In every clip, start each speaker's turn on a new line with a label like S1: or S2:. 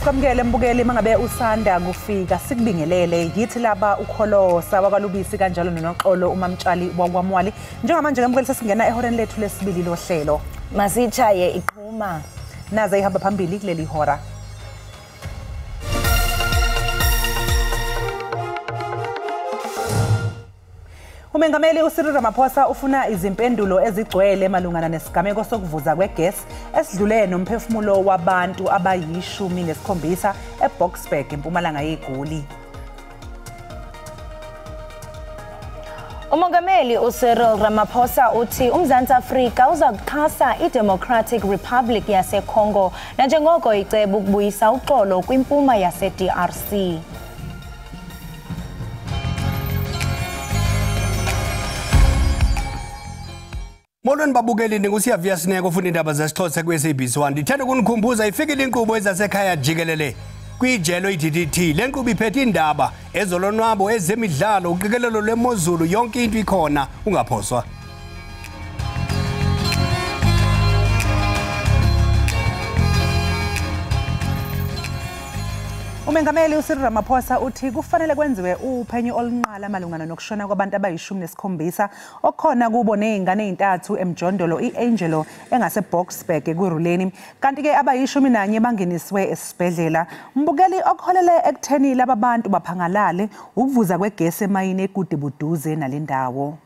S1: sikwamukele mbukeli mangabe usanda kufika sikubingelele yithi laba ukholosa wakalubisi kanjalo nonoxolo umamtshali wakwamwali njengamanje ngembukeli sesingena ehoreni lethu lesibili lohlelo
S2: masitshaye iqhuma
S1: naze ihamba phambili kuleli hora. Umengameli uCyril Ramaphosa ufuna izimpendulo ezigcwele malungana nesigameko sokuvuza kwegesi esidlule nomphefumulo wabantu abayi-17 eBoksburg eMpumalanga yeGoli.
S2: Umongameli uCyril Ramaphosa uthi uMzantsi Afrika uzakuxhasa iDemocratic Republic yaseCongo nanjengoko icebo ukubuyisa uxolo kwimpuma yaseDRC.
S3: Molweni babukeli ndinguSiyavia Sineko ufunda indaba zesixhosa kwi-SABC 1. Ndithanda ukunikhumbuza ifikile inkqubo ezasekhaya Jikelele kwijelo iDDT. Le nkqubo iphethe indaba ezolonwabo ezemidlalo uqikelelo lwemozulu yonke into ikhona ungaphoswa.
S1: Umengameli uCyril Ramaphosa uthi kufanele kwenziwe uphenyo olunqala malungana nokushona kwabantu abayi-17 okhona kubo nezingane ezintathu emjondolo iAngelo engaseBoksburg ekuruleni kanti ke abayi-11 bangeniswe esibhedlela. Mbukeli okuholele ekutheni laba bantu baphangalale ukuvuza kwegesi emayini ekude buduze nalendawo.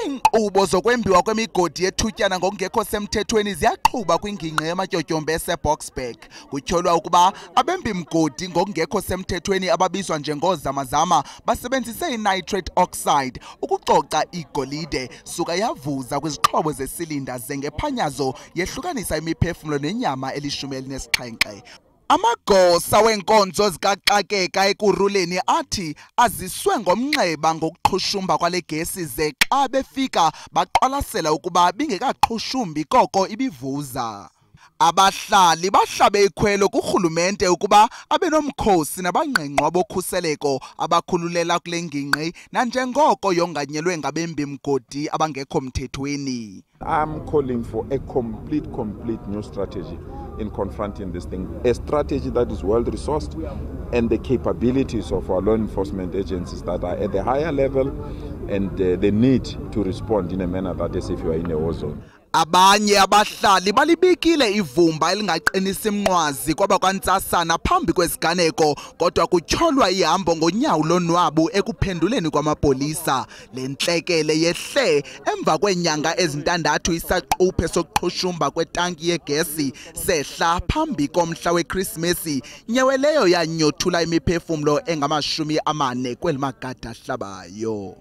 S4: Inkqubo zokwembiwa kwemigodi yethutyana ngokungekho semthethweni ziyaqhuba kwingingqi yamatyotyombe eseBoksburg. Kutyholwa ukuba abembimgodi ngokungekho semthethweni ababizwa njengoozamazama basebenzise i-nitrate oxide ukucoca igolide suka yavuza kwizixhobo zesilinda zengephanyazo yehlukanisa imiphefumlo nenyama eli-17. Amagosa wenkonzo zikaxakeka ekuruleni athi aziswe ngomnxeba ngokuqhushumba kwale gesi ze xa befika baqwalasela ukuba bingekaqhushumbi koko ibivuza. Abahlali bahlabe ikhwelo kurhulumente ukuba abenomkhosi nabangqengqwa bokhuseleko abakhululela kule ngingqi nanjengoko yonganyelwe ngabembimgodi abangekho mthethweni.
S5: I'm calling for a complete new strategy in confronting this thing. A strategy that is well resourced and the capabilities of our law enforcement agencies that are at the higher level and the need to respond in a manner that is if you are in a war zone.
S4: Abanye abahlali balibikile ivumba elingaqinisa imnqwazi kwabakwantsasana phambi kwesiganeko kodwa kutyholwa ihambo ngonyawo lonwabu ekuphenduleni kwamapolisa. Le ntlekele yehle emva kweenyanga ezintandathu isaquphe sokuqhushumba kwetanki yegesi sehla phambi komhla weKrismesi nyewe leyo yanyothula imiphefumlo engama-40 kweli magada ahlabayo.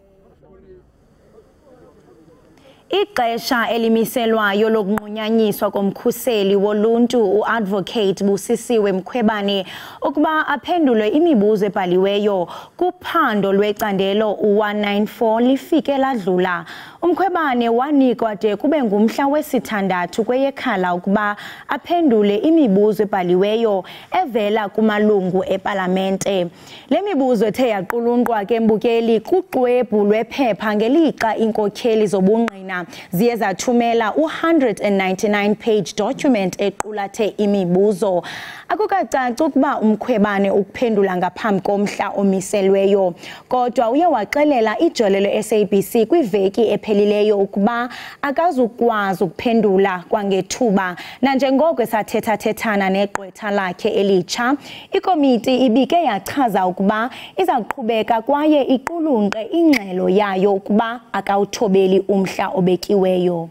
S2: Ixesha elimiselwayo lokunqunyanyiswa komkhuseli woluntu uadvocate Busisiwe Mkhwebane ukuba aphendule imibuzo ebhaliweyo kuphando lwecandelo u194 lifike ladlula. Umkhwebane wanikwa de kube ngumhla wesithandathu kweyeKhala ukuba aphendule imibuzo ebhaliweyo evela kumalungu epalamente. Le mibuzo ethe yaqulunqwa ke mbukeli kuxwebhu lwephepha ngelixa inkokheli zobungqina ziye zathumela 199 page document equlathe imibuzo. Akukacaci ukuba Umkhwebane ukuphendula ngaphambi komhla omiselweyo kodwa uye waxelela ijelo le-SABC kwiveki ephelileyo ukuba akazukwazi ukuphendula kwangethuba nanjengoko esathetha-thethana negqwetha lakhe elitsha. Ikomiti ibike yachaza ukuba iza kuqhubeka kwaye iqulunqe ingxelo yayo ukuba akawuthobeli umhla obekiweyo.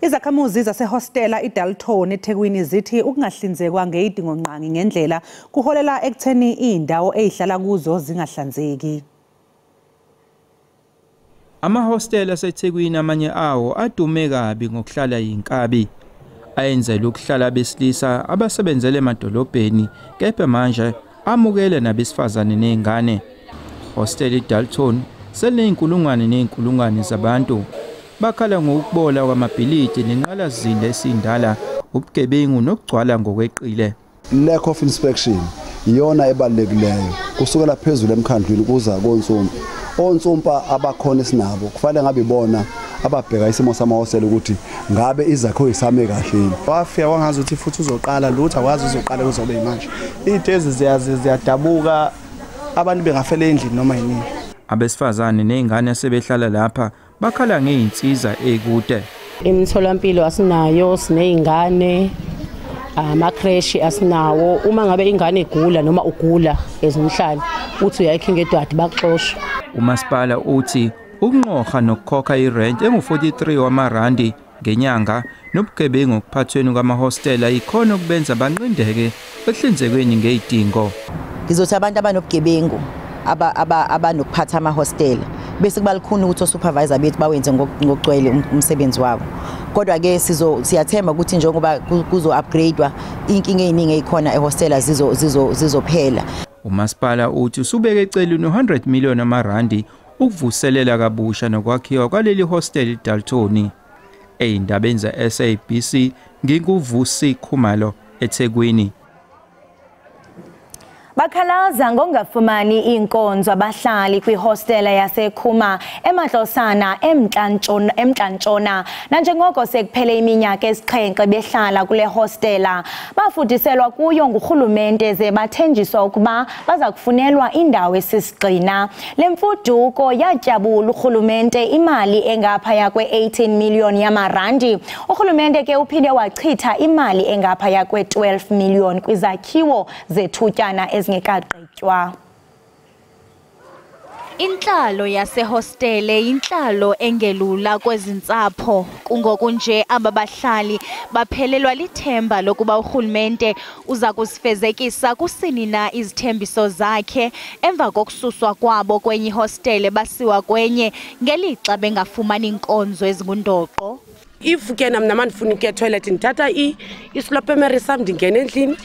S1: Izakhamuzi zasehostela iDalton eThekwini zithi ukungahlinzekwa ngeyidingonqangi ngendlela kuholela ekutheni indawo ezihlala kuzo zingahlanzeki.
S6: Amahostela aseThekwini amanye awo adume kabi ngokuhlala yinkabi. Ayenzela ukuhlala besilisa abasebenzele emadolobheni kepha manje amukele nabesifazane nezingane. Hostel iDalton selinkulungwane zabantu bakhala ngokubola kwamabhilidi nenqalazinde esindala ubugebengu nokugcwala ngokweqile.
S7: Lack of inspection iyona ebalulekileyo kusukela phezulu emkhandlwini kuza konsuku onsumpa abakhona esinabo kufanele ngabe ibona ababheka isimo samahostela ukuthi ngabe izakhiwo isame kahle.
S8: Wafika wangazi ukuthi futhi uzoqala lutho akwazi uzoqala kuzobe manje. Izitezi ziyadabuka abantu bengafela endlini noma yini.
S6: Abesifazane nezingane sebehlala lapha bakhala ngeinsiza ekude.
S9: Imitholampilo asinayo, sinezingane, ama-creche asinawo. Uma ngabe ingane igula noma ugula ezimhlali uthi uyayikho ngedwadi bakuxosha.
S6: Umasipala uthi ukunqoqa nokukhokha irent engu-43 wamarandi ngenyanga nobugebengu kuphathweni kwamahostela ikhona ukubenza banqindeke ehlinzekweni ngezidingo.
S10: Ngizothi abantu abanobugebengu abanokuphatha amahostela bese kubalikhona ukuthi osupervisor bethu bawenze ngokugcwele umsebenzi wabo. Kodwa ke siyathemba ukuthi njengoba kuzo upgradewa inkinga eziningi ezikhona ehostela zizophela.
S6: Umasipala uthi usubeke eceleni 100 million amarandi ukuvuselela kabusha nokwakhiwa kwaleli hostel eDalton. Eyindabeni za SABC ngikuvusi Khumalo eThekwini.
S2: Bakhalaza ngongafumani inkonzo abahlali kwihostela yaseKhuma eMahlosana eMntla-Ntshona nanjengoko sekuphele iminyaka esixhenxe behlala kule hostela bafudiselwa kuyo ngurhulumente ze bathenjiswa ukuba baza kufunelwa indawo esisigxina. Le mfuduko yatyabula urhulumente imali engaphaya kwe-18 million yamarandi. Urhulumente ke uphinde wachitha imali engaphaya kwe-12 million kwizakhiwo zethutyana ezingekagqitywa.
S11: Inhlalo yasehostele inhlalo engelula kwezintsapho kungoku nje ababahlali baphelelwa lithemba lokuba urhulumente uza kusifezekisa kusini na izithembiso zakhe emva kokususwa kwabo kwenye hostele basiwa kwenye ngelixa bengafumani inkonzo ezingundoqo.
S12: If ke namna mandifuna ukuya toilet ndithatha islopemary sam ndingena endlini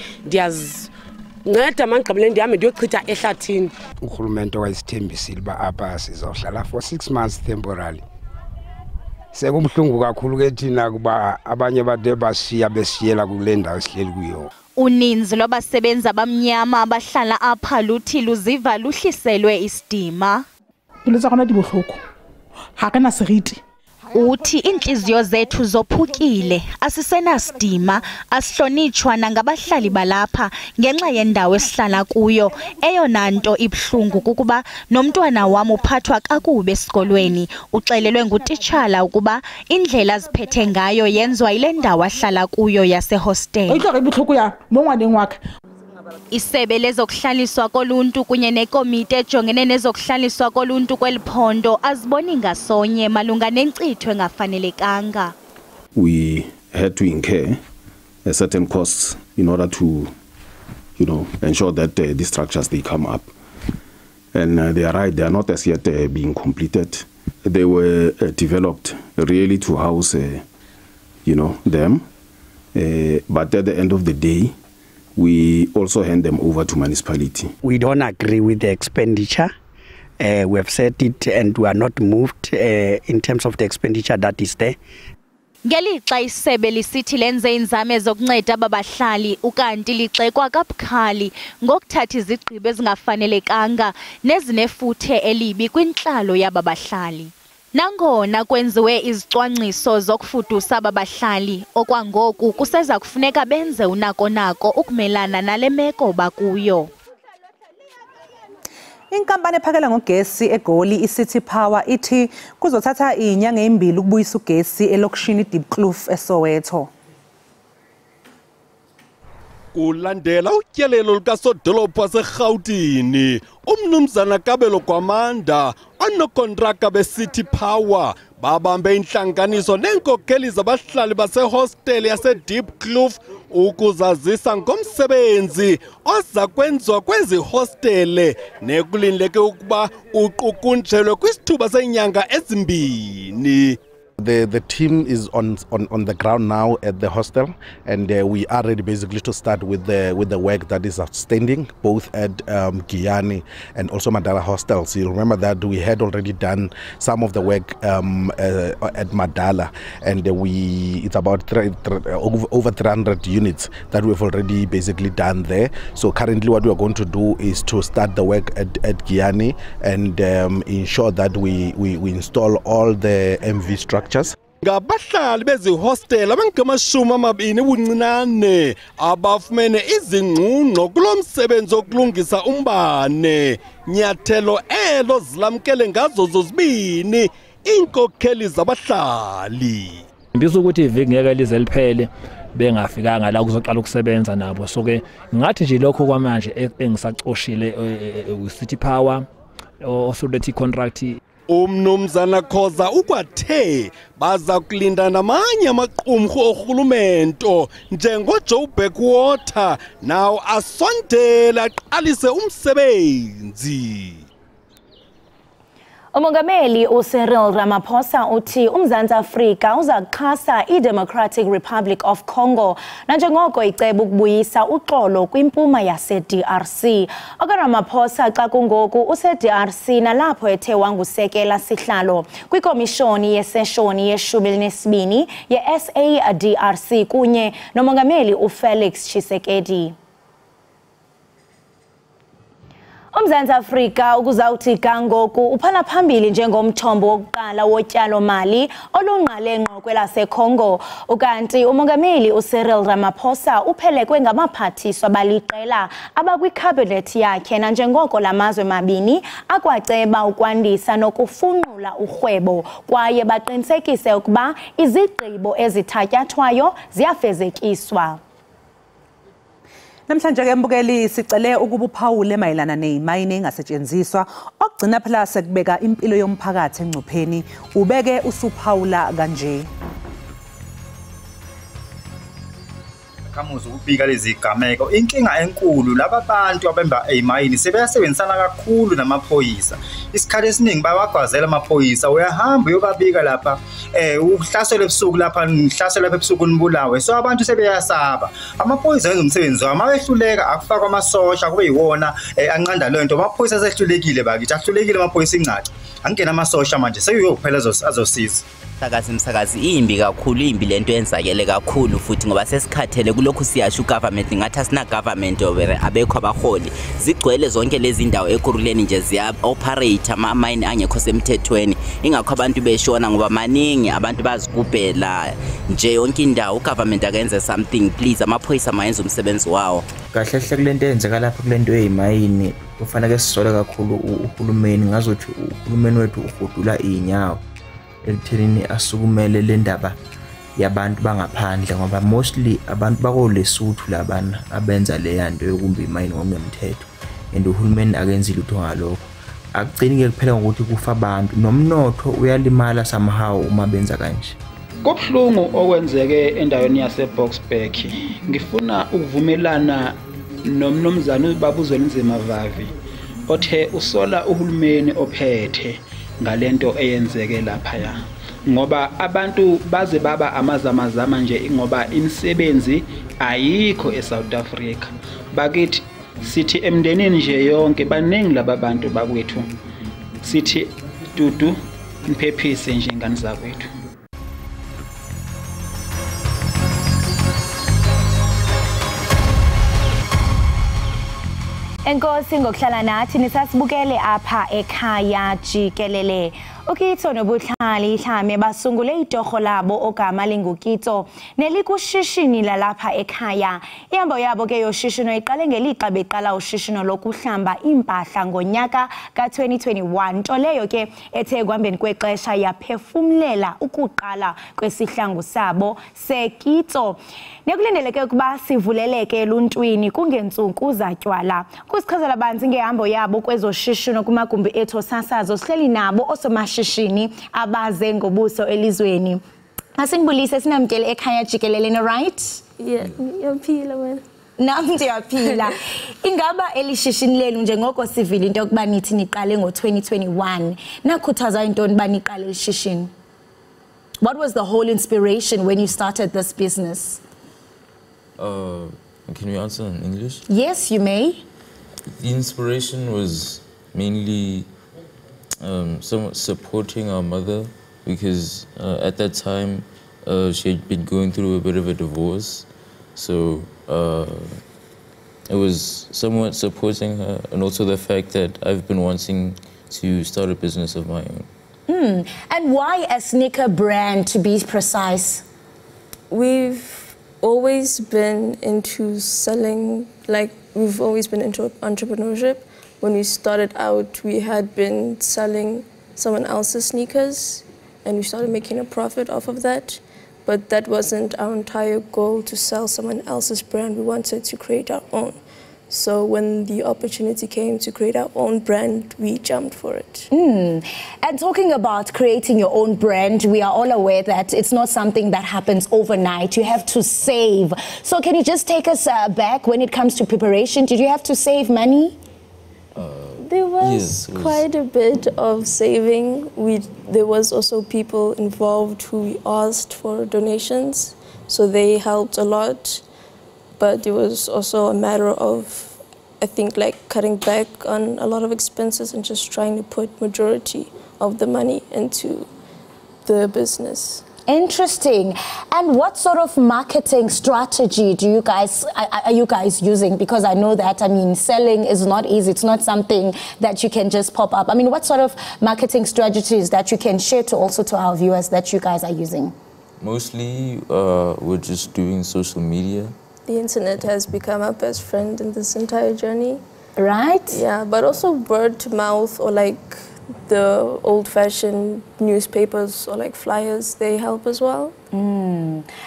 S12: nceda mangigqibele ndihambe ndiyochitha ehlathini.
S13: Urhulumente wayesithembisile uba apha sizohlala for 6 months temporarily. Sekumhlungu kakhulu ke thina kuba abanye bade bashiya besiyela kule ndawo esihleli kuyo.
S11: Uninzi lwabasebenzi abamnyama abahlala apha luthi luziva luhliselwe isidima.
S14: Ilotsa khona dibohloko ha kana seriti.
S11: Uthi inhliziyo zethu zophukile asisenasidima asihlonitshwa nangabahlali balapha ngenxa yendawo esihlala kuyo. Eyona nto ibhlungu kukuba nomntwana wam uphathwa kakubi esikolweni. Uxelelwe ngutitshala ukuba indlela aziphethe ngayo yenzwa ile ndawo ahlala kuyo yasehostel.
S14: Ibhloko ya nongwaneng wakhe.
S11: Isebe lezokuhlaliswa koluntu kunye nekomiti ejongene nezokuhlaliswa koluntu kweliphondo aziboni ngasonye malunga nenkcitho engafanelekanga.
S15: We had to incur certain costs in order to ensure that these structures they come up, and they are right, they are not as yet being completed. They were developed really to house them, but at the end of the day we also hand them over to municipality.
S16: We don't agree with the expenditure. We have said it and we are not moved in terms of the expenditure that is there.
S11: Ngelixa isebe lisithi lenze inzame zokunceda ababahlali ukanti lixekwa kabukhali ngokuthatha izigqibo ezingafanelekanga nezinefuthe elibi kwintlalo yababahlali. Nangona kwenziwe izicwangciso zokufudusa ababahlali okwangoku kuseza kufuneka benze unako ukumelana nale meko bakuyo.
S1: Inkampani ephakela ngogesi eGoli iCity Power ithi kuzothatha inyanga ezimbili ukubuyisa ugesi elokishini Diepkloof eSoweto.
S17: Kulandela utyelelo lukasodolophu waseRhawutini umnumzana Kabelo Kwamanda anokontraka beCity Power babambe intlanganiso neenkokheli zabahlali basehostele yaseDiepkloof ukuzazisa ngomsebenzi oza kwenziwa kwezi hostele nekulindleke ukuba uqukunjelwe kwisithuba senyanga ezimbini.
S18: The team is on the ground now at the hostel, and we are ready basically to start with the work that is outstanding, both at Giyani and also Madala hostels. You remember that we had already done some of the work at Madala, and it's about over 300 units that we've already basically done there. So currently what we are going to do is to start the work at Giyani and ensure that we install all the MV structures.
S17: Ngabahlali bezihostel abangamashumi amabini ubuncinane abafumene izingqungqo kulomsebenzi wokulungisa umbane. Nyathelo elo zilamkele ngazo zozibini inkokheli zabahlali.
S19: Ngibizwa ukuthi iviki ngeke lize liphele bengafikanga la kuzoqala ukusebenza nabo. So ke ngathi nje lokho kwamanje engisacoshile City Power authority contract.
S17: Umnumzana Khoza ukwathe baza kulinda namanye amaqumrhu orhulumento njengoJoe Backwater nawo asondela aqalise umsebenzi.
S2: Umongameli uCyril Ramaphosa uthi uMzantsi Afrika uza kuxhasa iDemocratic Republic of Congo nanjengoko icebo ukubuyisa uxolo kwimpuma yase-DRC. OkaRamaphosa xa kungoku use-DRC nalapho ethe wangusekela sihlalo kwikomishoni yeseshoni ye-12 ye-SADRC kunye nomongameli uFelix Tshisekedi. uMzantsi Afrika ukuzawuthi kangoku uphala phambili njengomthombo wokuqala wotyalo mali olungqale ngqo kwelaseCongo. Ukanti umongameli uCyril Ramaphosa uphelekwe ngabaphathiswa baliqela abakwicabinet yakhe nanjengoko lamazwe mabini akwaceba ukwandisa nokufunqula urhwebo kwaye baqinisekise ukuba izigqibo ezithatyathwayo ziyafezekiswa.
S1: Namhlanje ke mbukeli sicele ukuba uphawule mayelana nezimayini engasetshenziswa okugcina phela sekubeka impilo yomphakathi engcupheni ubeke usuphawula kanje.
S20: Kamuzu ukubika lezi gameko inkinga enkulu laba bantu abemba ezimayini sebeyasebenzisana kakhulu namaphoyisa. Isikhathi esiningi bayawagwazela amaphoyisa uyahamba uyobabika lapha uhlaselo ebusuku lapha ngihlaselo lapha ebusuku nibulawe. So abantu sebeyasaba. Amaphoyisa enza umsebenzi wabo mabehluleka akufaka amasosha kube yiwona anqanda lento. Amaphoyisa sehlulekile bakithi ahlulekile amaphoyisa incaca. Angena amasosha manje sekuyokuphela azosiza.
S21: Msakazi imbi kakhulu imbi lento yenzakele kakhulu futhi ngoba sesikhathele kulokhu siyasho ugovernment ngathi asina government obere abekho abaholi zigcwele zonke lezi indawo ekuruleni nje ziya operate ama-mine angekho semthethweni ingakho abantu beshona ngoba maningi abantu bazigubhela nje yonke indawo ugovernment akenze something please amaphoyisa mayenza umsebenzi wawo.
S6: Kahle hle kulento eyenzeka lapha kulento ezimayini kufanele sisole kakhulu uhulumeni ngazothi uhulumeni wethu uhudula inyawo ekuthenini asukumele le ndaba yabantu bangaphandle ngoba mostly abantu bakoLesotho labana abenza le yanto yokumba imayini ngokomthetho and uhulumeni akenzi lutho ngalokho akugcini ke kuphela ukuthi kufa abantu nomnotho uyalimala somehow uma benza kanje.
S22: Kubhlungu okwenzeke endaweni yaseBoksburg ngifuna ukuvumelana nomnumzana uBabuzwe Nzimavavi othe usola uhulumeni ophethe ngalento eyenzeke lapha ya ngoba abantu baze baba amazamazama nje ngoba imisebenzi ayikho eSouth Africa bakithi sithi emndenini nje yonke baningi laba bantu bakwethu sithi dudu imphephise nje ingane zakwethu.
S2: Enkosi ngokuhlala nathi nisasibukele apha ekhaya Jikelele. Ukitso nobuhlali ihlame basungule itorho labo ogama lingukitso nelikushishini lalapha ekhaya. Ihambo yabo ke yoshishino iqale ngelixa beqala ushishino lokuhlamba impahla ngonyaka ka-2021 nto leyo ke ethe kwambeni kwexesha yaphefumlela ukuqala kwesihlangu sabo sekitso. Nekulindeleke ukuba sivuleleke eluntwini kungentsuku zatywala. Kusichazela banzi ngehambo yabo kwezoshishino kumagumbi ethu sasazo sihleli nabo osomashishini abaze ngobuso elizweni. Asinibulise sinamkele ekhaya Jikelele no right?
S23: Yeah, yaphila wena.
S2: Nami ndiyaphila. Ingaba elishishini lenu njengoko sivile into yokuba nithi niqale ngo-2021 nakhuthaza intoni ba niqale elishishini? What was the whole inspiration when you started this business?
S3: Can you answer in English?
S2: Yes, you may.
S3: The inspiration was mainly somewhat supporting our mother, because at that time she had been going through a bit of a divorce. So it was somewhat supporting her, and also the fact that I've been wanting to start a business of my own.
S2: And why a sneaker brand, to be precise?
S23: We've always been into selling, like we've always been into entrepreneurship. When we started out, we had been selling someone else's sneakers and we started making a profit off of that. But that wasn't our entire goal, to sell someone else's brand. We wanted to create our own. So when the opportunity came to create our own brand, we jumped for it.
S2: And talking about creating your own brand, we are all aware that it's not something that happens overnight. You have to save. So can you just take us back when it comes to preparation? Did you have to save money?
S23: There was quite a bit of saving. There was also people involved who we asked for donations, so they helped a lot. But it was also a matter of, I think, like cutting back on a lot of expenses and just trying to put majority of the money into the business.
S2: Interesting. And what sort of marketing strategy do you guys are you guys using? Because I know that, I mean, selling is not easy. It's not something that you can just pop up. I mean, what sort of marketing strategies that you can share to also to our viewers that you guys are using?
S3: Mostly, we're just doing social media.
S23: The internet has become our best friend in this entire journey.
S2: Right?
S23: Yeah, but also word to mouth, or like the old-fashioned newspapers or like flyers, they help as well.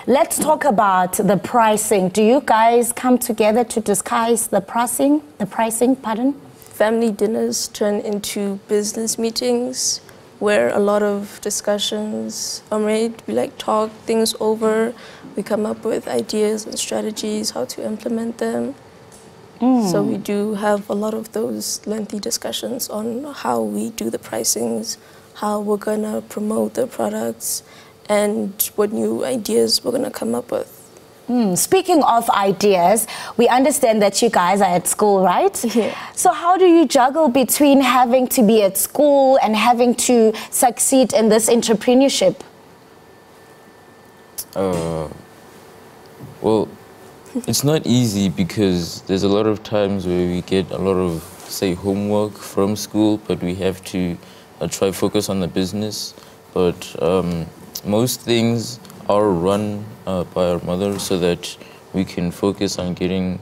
S2: Let's talk about the pricing. Do you guys come together to discuss the pricing?
S23: Family dinners turn into business meetings where a lot of discussions are made. We like talk things over. We come up with ideas and strategies, how to implement them. So we do have a lot of those lengthy discussions on how we do the pricings, how we're gonna promote the products, and what new ideas we're gonna come up with.
S2: Speaking of ideas, we understand that you guys are at school, right?
S23: Yeah.
S2: So how do you juggle between having to be at school and having to succeed in this entrepreneurship?
S3: Well, it's not easy, because there's a lot of times where we get a lot of, say, homework from school, but we have to try focus on the business. But most things are run by our mother, so that we can focus on getting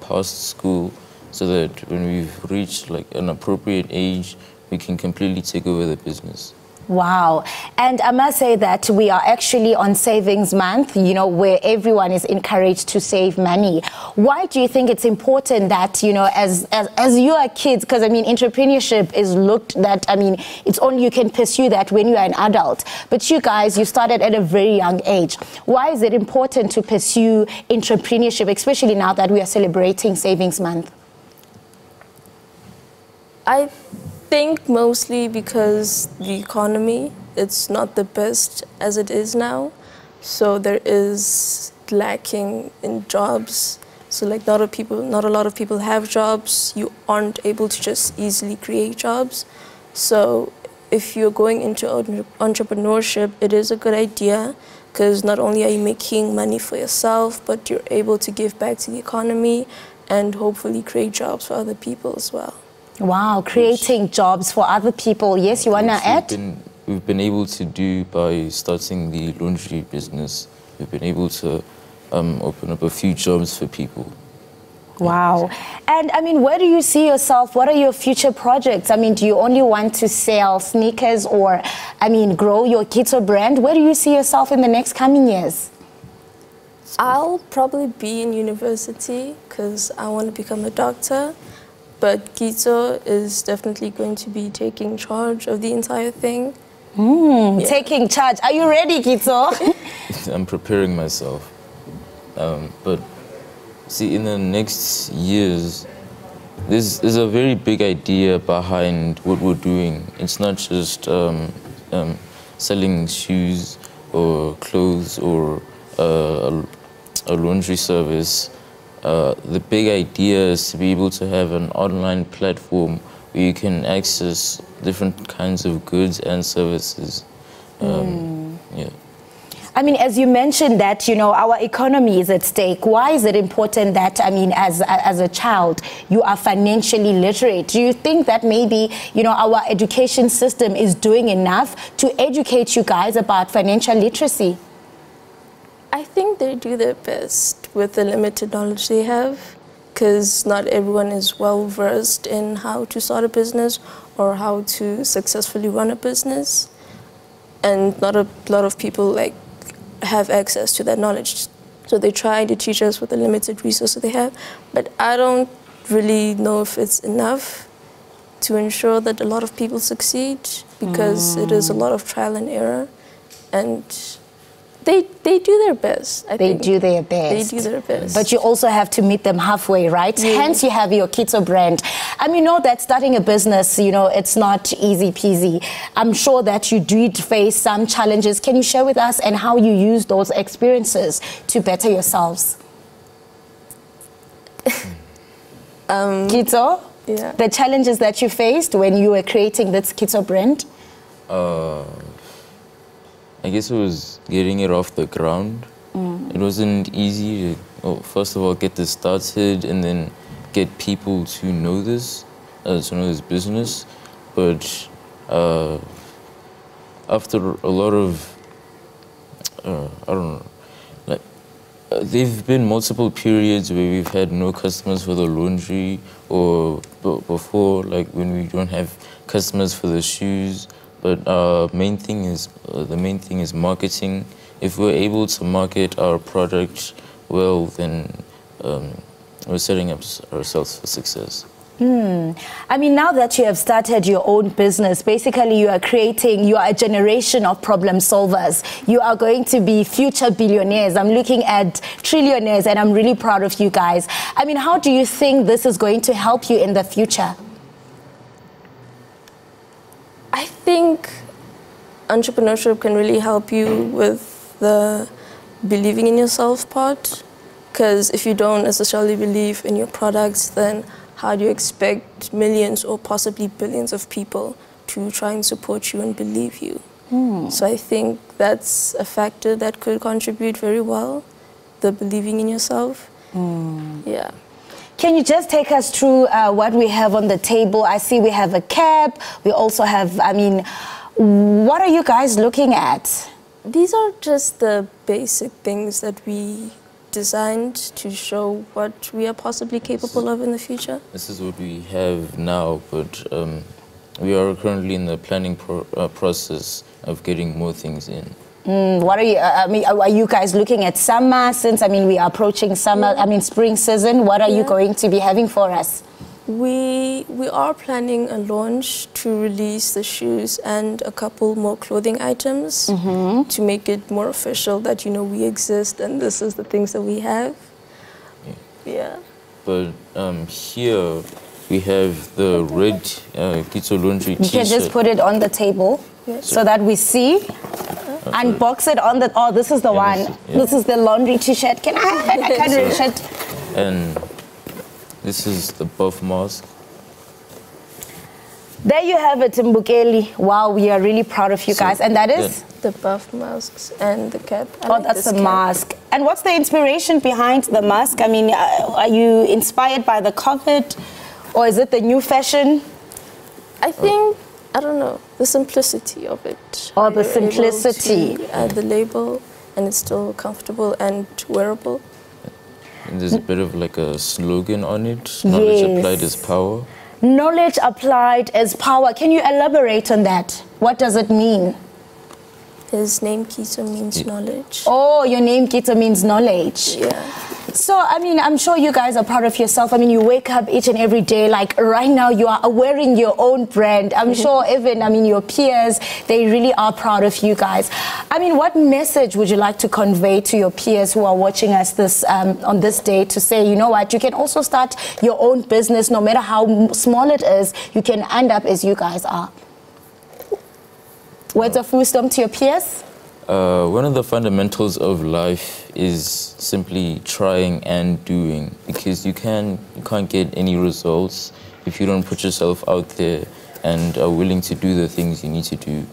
S3: past school, so that when we've reached like an appropriate age, we can completely take over the business.
S2: Wow. And I must say that we are actually on Savings Month, you know, where everyone is encouraged to save money. Why do you think it's important that, you know, as you are kids, because I mean, entrepreneurship is looked that, I mean, it's only you can pursue that when you are an adult. But you guys, you started at a very young age. Why is it important to pursue entrepreneurship, especially now that we are celebrating Savings Month?
S23: I think mostly because the economy, it's not the best as it is now. So there is lacking in jobs. So like not a lot of people have jobs. You aren't able to just easily create jobs. So if you're going into entrepreneurship, it is a good idea, because not only are you making money for yourself, but you're able to give back to the economy and hopefully create jobs for other people as well.
S2: Wow, creating jobs for other people. Yes, you want to add?
S3: We've been able to do by starting the laundry business. We've been able to open up a few jobs for people.
S2: Wow. And I mean, where do you see yourself? What are your future projects? I mean, do you only want to sell sneakers, or, I mean, grow your Kitso brand? Where do you see yourself in the next coming years?
S23: I'll probably be in university because I want to become a doctor. But Kitso is definitely going to be taking charge of the entire thing.
S2: Yeah. Taking charge. Are you ready, Kitso?
S3: I'm preparing myself. But see, in the next years, there's a very big idea behind what we're doing. It's not just selling shoes, or clothes or a laundry service, the big idea is to be able to have an online platform where you can access different kinds of goods and services. Yeah.
S2: I mean, as you mentioned that, you know, our economy is at stake. Why is it important that, I mean, as a child, you are financially literate? Do you think that maybe, you know, our education system is doing enough to educate you guys about financial literacy?
S23: I think they do their best with the limited knowledge they have, because not everyone is well versed in how to start a business or how to successfully run a business. And not a lot of people have access to that knowledge. So they try to teach us with the limited resources they have, but I don't really know if it's enough to ensure that a lot of people succeed, because it is a lot of trial and error, and they do their best.
S2: They do their best.
S23: They do their best.
S2: But you also have to meet them halfway, right?
S23: Yeah.
S2: Hence you have your Kitso brand. And we know that starting a business, you know, it's not easy peasy. I'm sure that you did face some challenges. Can you share with us and how you use those experiences to better yourselves? Kitso?
S23: Yeah.
S2: The challenges that you faced when you were creating this Kitso brand?
S3: I guess it was getting it off the ground. It wasn't easy to, first of all, get this started and then get people to know this business. But after a lot of, I don't know, there've been multiple periods where we've had no customers for the laundry, or before, like when we don't have customers for the shoes. But the main thing is marketing. If we're able to market our product well, then we're setting up ourselves for success.
S2: I mean, now that you have started your own business, basically you are a generation of problem solvers. You are going to be future billionaires. I'm looking at trillionaires, and I'm really proud of you guys. I mean, how do you think this is going to help you in the future?
S23: I think entrepreneurship can really help you with the believing in yourself part, because if you don't necessarily believe in your products, then how do you expect millions or possibly billions of people to try and support you and believe you? So I think that's a factor that could contribute very well, the believing in yourself. Yeah.
S2: Can you just take us through what we have on the table? I see we have a cap. We also have, I mean, what are you guys looking at?
S23: These are just the basic things that we designed to show what we are possibly capable of in the future.
S3: This is what we have now, but we are currently in the planning process of getting more things in.
S2: What are you, I mean, are you guys looking at summer, since, I mean, we are approaching summer, I mean, spring season? What are you going to be having for us?
S23: We are planning a launch to release the shoes and a couple more clothing items to make it more official that, you know, we exist and this is the things that we have. Yeah.
S3: But here we have the red Kitso laundry t-shirt.
S2: You can just put it on the table so that we see. Unbox it on the, oh, this is the one. This is the laundry t-shirt. Can I can't reach it.
S3: And this is the buff mask.
S2: There you have it, Mbukeli. Wow, we are really proud of you guys. And that is?
S23: The buff masks and the cap.
S2: That's the mask. And what's the inspiration behind the mask? I mean, are you inspired by the COVID, or is it the new fashion?
S23: I think, I don't know, the simplicity of it.
S2: Oh, the simplicity.
S23: Add the label, and it's still comfortable and wearable.
S3: And there's a bit of like a slogan on it. Knowledge applied is power.
S2: Knowledge applied is power. Can you elaborate on that? What does it mean?
S23: His name Kitso means knowledge.
S2: Oh, your name Kitso means knowledge.
S23: Yeah.
S2: So, I mean, I'm sure you guys are proud of yourself. I mean, you wake up each and every day, like right now you are wearing your own brand. I'm sure even, I mean, your peers, they really are proud of you guys. I mean, what message would you like to convey to your peers who are watching us this on this day to say, you know what, you can also start your own business, no matter how small it is, you can end up as you guys are? Words of wisdom to your peers?
S3: One of the fundamentals of life is simply trying and doing, because you can't get any results if you don't put yourself out there and are willing to do the things you need to do.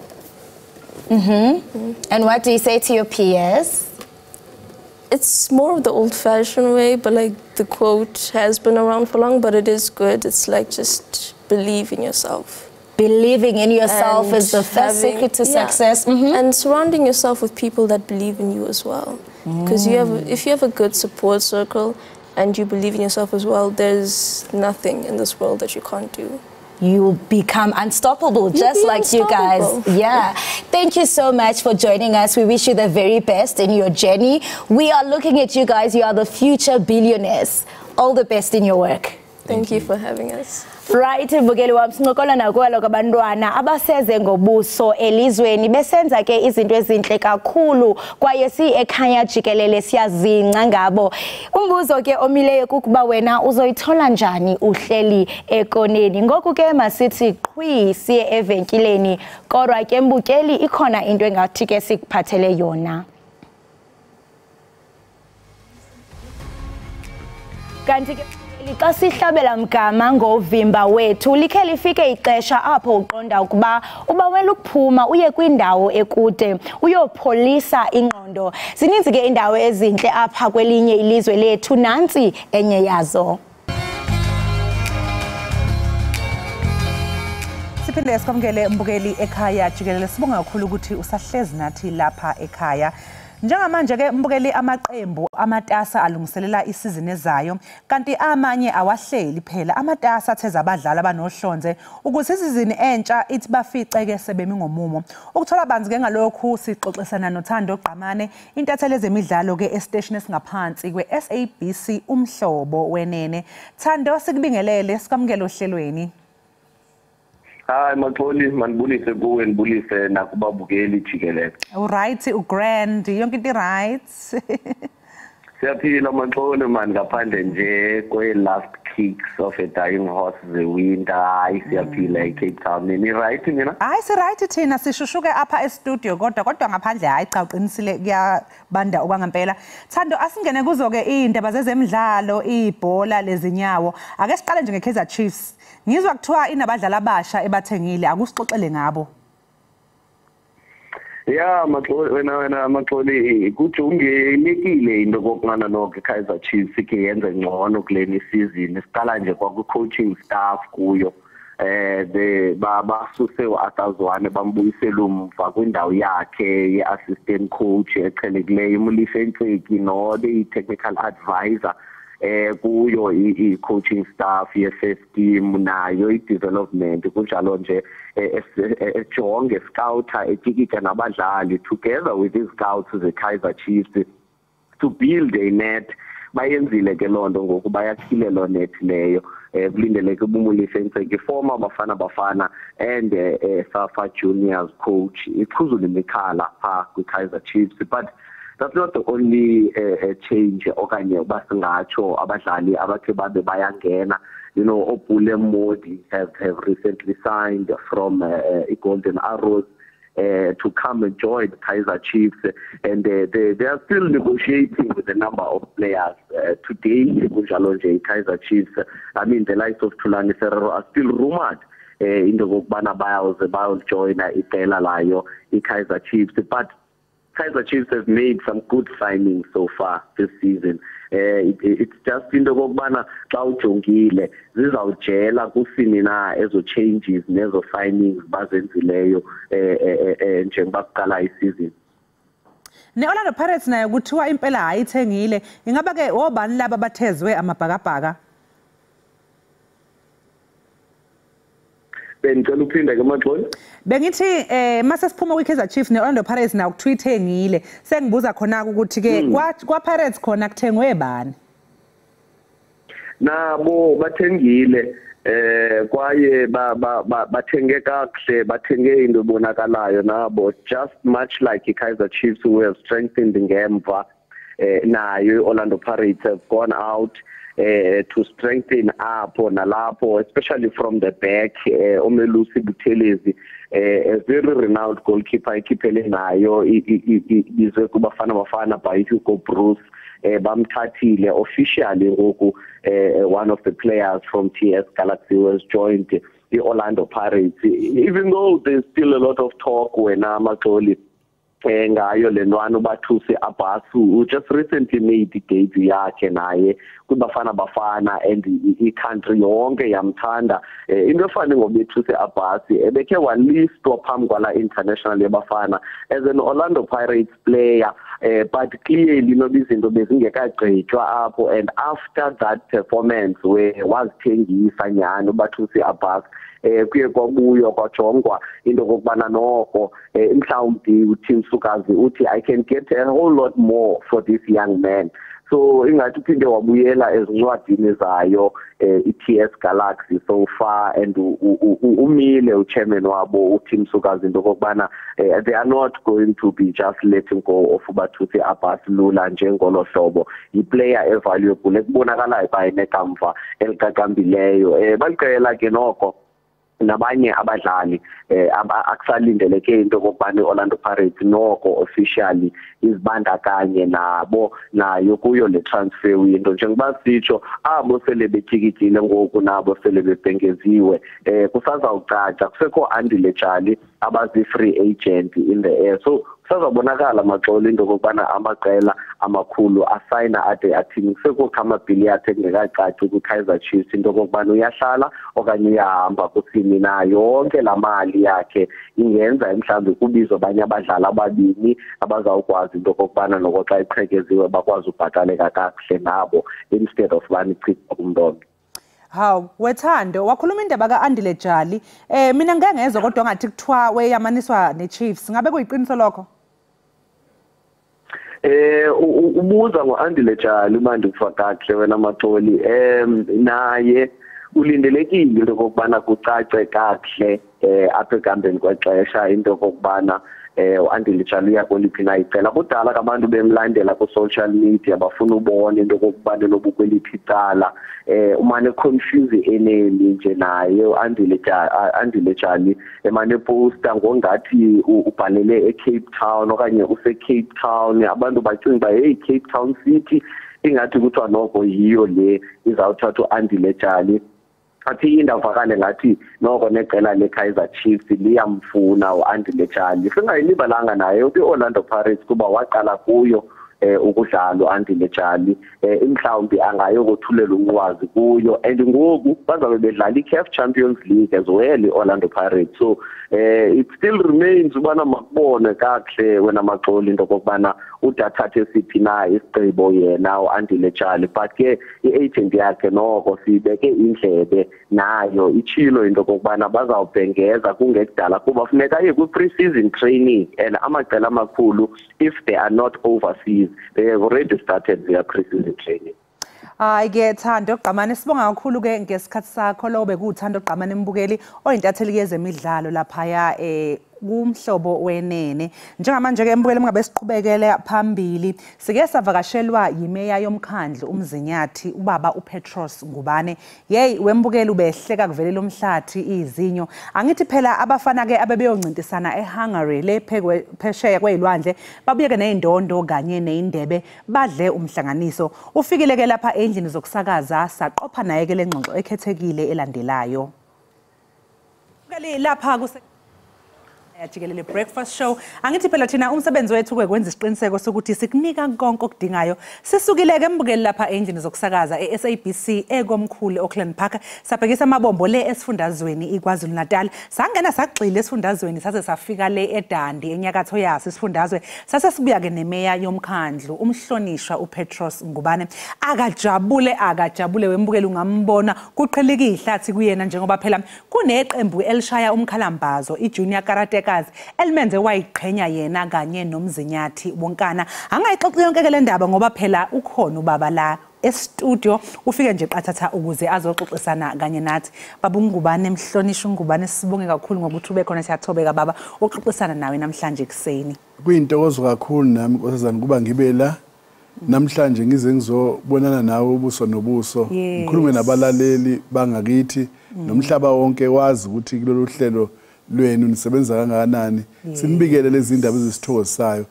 S2: And what do you say to your peers?
S23: It's more of the old-fashioned way, but like the quote has been around for long, but it is good. It's like just believe in yourself.
S2: Believing in yourself is the first secret to success.
S23: And surrounding yourself with people that believe in you as well. Because if you have a good support circle and you believe in yourself as well, there's nothing in this world that you can't do.
S2: You become unstoppable, just like you guys. Yeah. Thank you so much for joining us. We wish you the very best in your journey. We are looking at you guys. You are the future billionaires. All the best in your work.
S23: Thank you for having us.
S2: Right, mbukeli wami sincokola nakwalo kabantwana abaseze ngobuso elizweni besenza ke izinto ezinhle kakhulu kwaye si ekhaya jikelele siyazinca ngabo. Umbuzo ke omileyo kukuba wena uzoyithola njani uhleli ekoneni. Ngoku ke masithi qhwi siye evenkileni kodwa ke mbukeli ikhona into engathi ke sikuphathele yona. Kanti ke xa sihlabela mgama ngovimba wethu likhe lifike ixesha apho uqonda ukuba ubawela ukuphuma uye kwindawo ekude uyopholisa ingqondo. Zininzi ke indawo ezintle apha kwelinye ilizwe lethu, nantsi enye yazo.
S1: Siphinde sikwamukele mbukeli ekhaya jikelele, sibonga kakhulu ukuthi usahlezi nathi lapha ekhaya. Njengamanje ke mbukeli amaqembu amatasa alungiselela isizini ezayo, kanti amanye awahleli phela amatasa atheza abadlali abanohlonze ukuthi isizini entsha ithi bafice ke sebemi ngomumo. Ukuthola banzi ke ngalokhu sixoxisana noThando Gqamane, intatheli ezemidlalo ke estation esingaphansi kwe-SABC umhlobo wenene. Thando, sikubingelele, sikwamukele ohlelweni.
S4: Hi Maxoli, manibulise kuwe nibulise nakubabukeli jikelele.
S1: Alright, ugrand, yonke into right.
S4: Siyaphila Maxoli man, ngaphandle nje kwe last kicks of a dying horse the winter. Hayi siyaphila eCape Town. Ni right mina?
S1: Hayi si right thina sishushuke apha e-studio kodwa ngaphandle hayi cha uqinisile kuyabanda okwangempela. Thando, asingene kuzo ke indaba zezemidlalo, ibhola lezinyawo. Ake siqale nje ngeKaizer Chiefs. Ngizwa kuthiwa inabadlali abasha ebathengile, akusixoxele ngabo.
S4: Yeah, wena Maxoli kuthi ungenikile into kokungana nokho Kaizer Chiefs ke yenze ngcono kuleni season. Siqala nje kwa coaching staff kuyo. Basuse uAtazwane bambuyisela umva kwindawo yakhe ye-assistant coach eqhelekileyo uMulife Ntseki no the technical advisor. Kuyo i-coaching staff ye-first team nayo i-development kunjalo nje ejonge scouter etikika nabadlali together with these scouts ze-Kaizer Chiefs to build a net. Bayenzile ke lonto ngoku bayakhile lo net leyo kulindeleke uMulife Ntseki former Bafana and Safa Juniors coach iqhuzula imikhala pha kwi-Kaizer Chiefs, but that's not the only change okanye basingatsho abadlali abakhe babe bayangena. You know, Opule Modi have recently signed from Golden Arrows to come and join the Kaizer Chiefs, and they are still negotiating with a number of players. Today, Kaizer Chiefs, I mean the likes of Thulani Ferrero are still rumored in the Gokbana Bios join Itela Layo, Kaizer Chiefs, but Kaizer Chiefs have made some good signings so far this season. It's just in the Gokbana Klaujongile. Zizawujela kusini na ezo changes nezo signings bazenzileyo njengoba kuqala isizini.
S1: Ne-Orlando Pirates nayo kuthiwa impela ayithengile. Ingaba ke obani laba bathezwe amabhakabhaka?
S4: Bengicela uphinde ke Maxoli.
S1: Bengithi mase siphuma kwiKaizer Chiefs ne-Orlando Pirates nayo kuthiwa ithengile. Sengibuza khona ukuthi ke kwa Pirates khona kuthengwe bani?
S4: Nabo bathengile kwaye bathenge kahle, bathenge into ebonakalayo nabo, just much like iKaizer Chiefs who have strengthened ngemva nayo Orlando Pirates have gone out to strengthen up nalapho, especially from the back. Omelusi Buthelezi, a very renowned goalkeeper, ikhiphele nayo izwe kubafana bafana by Hugo Bruce. Bamthathile officially ngoku one of the players from TS Galaxy was joined the Orlando Pirates, even though there's still a lot of talk when Amaxoli ngayo lenwano bathusi Abbas, who just recently made the debut yakhe naye kubafana bafana, and i-country yonke yamthanda into efana ngobethusi Abbas ebekhe walistwa phambi kwala international yabafana as an Orlando Pirates player. But clearly izinto bezingekagqitywa apho, and after that performance where wazithengisa nyani ubathusi Abbas kuye kwabuywa kwajongwa into kokubana noko mhlawumbi uThim Sukazi uthi I can get a whole lot more for this young man. So ingathi uphinde wabuyela ezincwadini zayo i-TS Galaxy so far, and umile uchairman wabo uThim Sukazi into kokubana they are not going to be just letting go of ubathusi Abbas lula njengolo hlobo. I-player evaluable ekubonakalayo ba enekamva elikaqambileyo. Balicela ke noko nabanye abadlali akusalindeleke into kokubana Orlando Pirates noko officially izibandakanye nabo nayo kuyo le transfer window, njengoba sitsho abo sele betyikitile ngoku nabo sele bebhengeziwe. Kusazawucaca kusekho Andile Jali abazi free agent in the air, so kusazabonakala Maxoli into kokubana amaqela amakhulu asayina ade athini. Kusekho amabhiliyard engekacaci ku-Kaizer Chiefs into kokubana uyahlala okanye uyahamba kusini na yonke la mali yakhe ingenza mhlawumbe kubizwa abanye abadlali ababini abazawukwazi into kokubana noko xa iqhekeziwe bakwazi ubhataleka kakuhle nabo instead of banichitha kumntondo.
S1: Hawu Wethando wakhuluma indaba kaAndile Jali, mina ngeke ngezwe kodwa ngathi kuthiwa weyamaniswa neChiefs, ngabe kuyiqiniso lokho?
S4: Ubuza ngoAndile Jali manje kufakahle wena Maxoli, naye ulindelekile into kokubana kucace kakuhle apha ekambeni kwexesha into kokubana uAndile Jali uyakoliphi na icela. Kudala abantu bemlandela ku-social media bafuna ubona into kokubana nobukweliphi icala, umane confuse eneni nje naye uAndile Jali emane posta ngongathi ubhalele eCape Town okanye useCape Town, abantu bacinga hey Cape Town City ingathi kuthiwa noko yiyo le izawuthatha uAndile Jali. Athi indavakale ngathi noko necela leKaizer Chiefs liyamfuna uAndile Jali. Singayilibalanga naye kwi-Orlando Pirates kuba waqala kuyo ukudlala uAndile Jali, mhlawumbi angayokuthulela umwazi kuyo, and ngoku bazabe bedlala iCAF Champions League as well iOrlando Pirates. So it still remains ubana makubone kakuhle wena Maxoli into kokubana udathathe siphi na isigqibo yena uAndile Jali, but ke i-agent yakhe noko sibeke indlebe nayo ichilo into kokubana bazawubhengeza kungekudala kuba funeka aye kwi-pre-season training, and amaqela amakhulu if they are not overseas they have already started their pre-season training.
S1: Hayi ke Thando Gqamane, sibonga kakhulu ke ngesikhathi sakho lo bekuthando Gqamane mbukeli oyintatheli yezemidlalo laphaya kumhlobo wenene. Njengamanje ke mbukeli ngabe siqhubekele phambili, sike savakashelwa yimeya yomkhandlu uMzinyathi ubaba uPetros Ngubane. Hey wembukeli ubehleka kuvelela umhlathi izinyo. Angithi phela abafana ke abebeyoncintisana eHungary le phesheya kwezilwandle babuyeke nezindondo kanye neindebe badle umhlanganiso. Ufikile ke lapha endlini zokusakaza saqopha naye ke lengxoxo ekhethekile elandelayo. Mbukeli lapha kuse Jikelele breakfast show. Angithi phela thina umsebenzi wethu kwenza isiqiniseko sokuthi sikunika konke okudingayo. Sisukile ke mbukeli lapha endlini zokusakaza eSABC ekomkhulu Auckland Park. Sabhekisa amabombo le esifundazweni iKwaZulu Natal. Sangena sagxile esifundazweni saze safika le eDandi enyakatho yaso isifundazwe. Sase sibuya ke nemeya yomkhandlu umhlonishwa uPetros Ngubane. Akajabule wembukeli ungambona kuqheleka ihlathi kuyena njengoba phela kuneqembu elishaya umkhalambazo iJunior Karate elmenze wayiqhenya yena kanye noMzinyathi wonkana. Angayixoxa yonke ke le ndaba ngoba phela ukhona ubaba la e-studio ufike nje qathatha ukuze azoxoxisana kanye nathi. Baba uNgubane, mhlonishwa uNgubane, sibonge kakhulu ngokuthi ube khona, siyathobeka baba ukuxoxisana nawe namhlanje kuseni.
S5: Kuyintokozo kakhulu nami nkosazana kuba ngibe la namhlanje ngize ngizobonana nawe ubuso nobuso ngikhulume nabalaleli bangakithi nomhlaba wonke wazi ukuthi kulolu hlelo lwenu nisebenza kangakanani sinibikele lezi indaba ezisithokozisayo